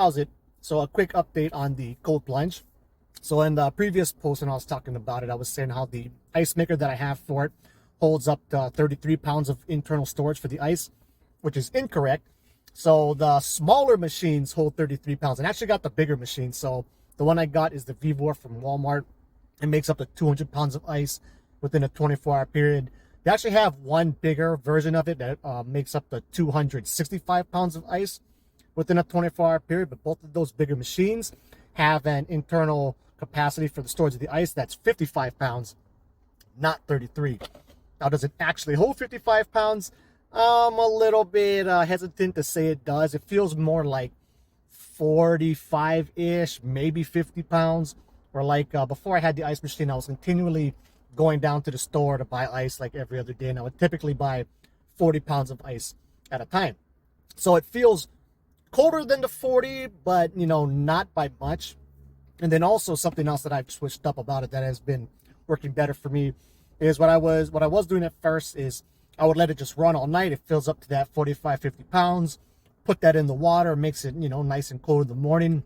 How's it? So a quick update on the cold plunge. So in the previous post when I was talking about it, I was saying how the ice maker that I have for it holds up to 33 pounds of internal storage for the ice, which is incorrect. So the smaller machines hold 33 pounds, and I actually got the bigger machine. So the one I got is the Vivor from Walmart. It makes up to 200 pounds of ice within a 24-hour period. They actually have one bigger version of it that makes up to 265 pounds of ice within a 24-hour period, but both of those bigger machines have an internal capacity for the storage of the ice that's 55 pounds, not 33. Now, does it actually hold 55 pounds? I'm a little bit hesitant to say it does. It feels more like 45-ish, maybe 50 pounds. Or like before I had the ice machine, I was continually going down to the store to buy ice like every other day, and I would typically buy 40 pounds of ice at a time. So it feels colder than the 40, but not by much. And then also something else that I've switched up about it that has been working better for me is what I was doing at first is I would let it just run all night. It fills up to that 45, 50 pounds, put that in the water, makes it, nice and cold in the morning.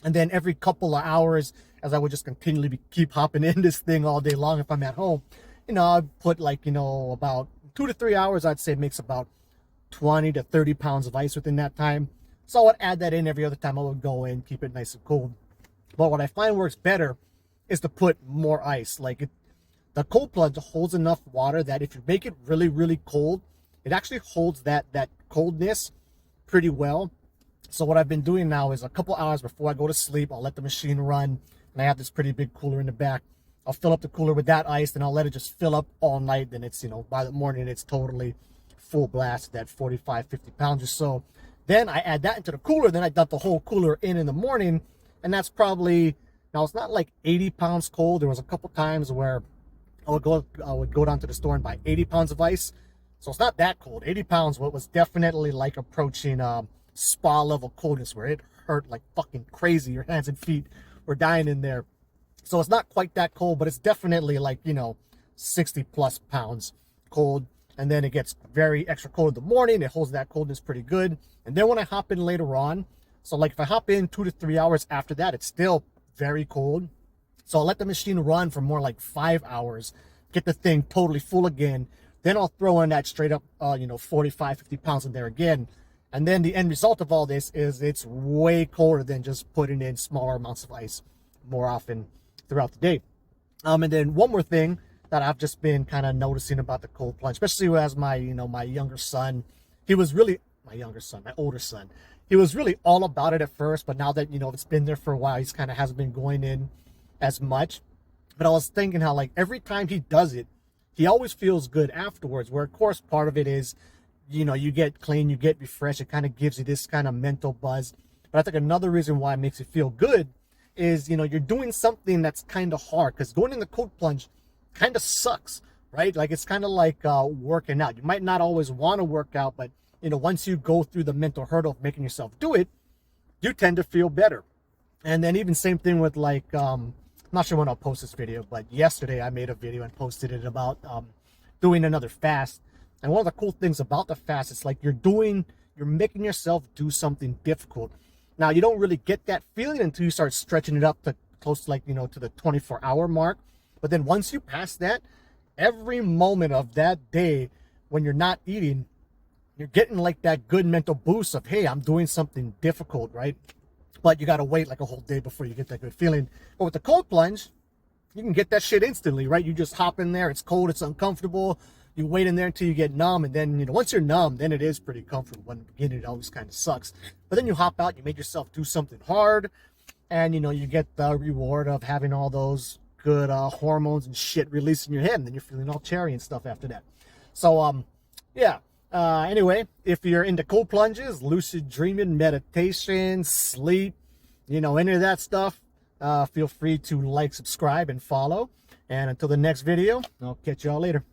And then every couple of hours, as I would just continually keep hopping in this thing all day long if I'm at home, I'd put like, about 2 to 3 hours, I'd say makes about 20 to 30 pounds of ice within that time. So I would add that in every other time I would go in, keep it nice and cold. But what I find works better is to put more ice. The cold plunge holds enough water that if you make it really, really cold, it actually holds that coldness pretty well. So what I've been doing now is a couple hours before I go to sleep, I'll let the machine run. And I have this pretty big cooler in the back. I'll fill up the cooler with that ice, and I'll let it just fill up all night. Then it's, by the morning, it's totally full blast, that 45, 50 pounds or so. Then I add that into the cooler. Then I dump the whole cooler in the morning. And that's probably, now it's not like 80 pounds cold. There was a couple times where I would go down to the store and buy 80 pounds of ice. So it's not that cold. 80 pounds was definitely like approaching spa level coldness where it hurt like fucking crazy. Your hands and feet were dying in there. So it's not quite that cold, but it's definitely like, 60 plus pounds cold. And then it gets very extra cold in the morning. It holds that coldness pretty good. And then when I hop in later on, so like if I hop in 2 to 3 hours after that, it's still very cold. So I'll let the machine run for more like 5 hours, get the thing totally full again. Then I'll throw in that straight up, 45, 50 pounds in there again. And then the end result of all this is it's way colder than just putting in smaller amounts of ice more often throughout the day. And then one more thing that I've just been kind of noticing about the cold plunge, especially as my, my younger son, he was really, my older son, he was really all about it at first, but now that, it's been there for a while, he's kind of hasn't been going in as much. But I was thinking how like every time he does it, he always feels good afterwards, where of course part of it is, you get clean, you get refreshed. It kind of gives you this kind of mental buzz. But I think another reason why it makes you feel good is, you're doing something that's kind of hard, because going in the cold plunge kind of sucks, right? Like it's kind of like working out. You might not always want to work out, but once you go through the mental hurdle of making yourself do it, you tend to feel better. And then even same thing with like, I'm not sure when I'll post this video, but yesterday I made a video and posted it about doing another fast. And one of the cool things about the fast is like you're making yourself do something difficult. Now you don't really get that feeling until you start stretching it up to close to like, to the 24-hour mark. But then once you pass that, every moment of that day when you're not eating, you're getting like that good mental boost of, hey, I'm doing something difficult, right? But you got to wait like a whole day before you get that good feeling. But with the cold plunge, you can get that shit instantly, right? You just hop in there. It's cold. It's uncomfortable. You wait in there until you get numb. And then, once you're numb, then it is pretty comfortable. In the beginning, it always kind of sucks. But then you hop out, you make yourself do something hard. And, you get the reward of having all those good hormones and shit released in your head. And then you're feeling all cherry and stuff after that. So, yeah. Anyway, if you're into cold plunges, lucid dreaming, meditation, sleep, any of that stuff, feel free to like, subscribe, and follow. And until the next video, I'll catch y'all later.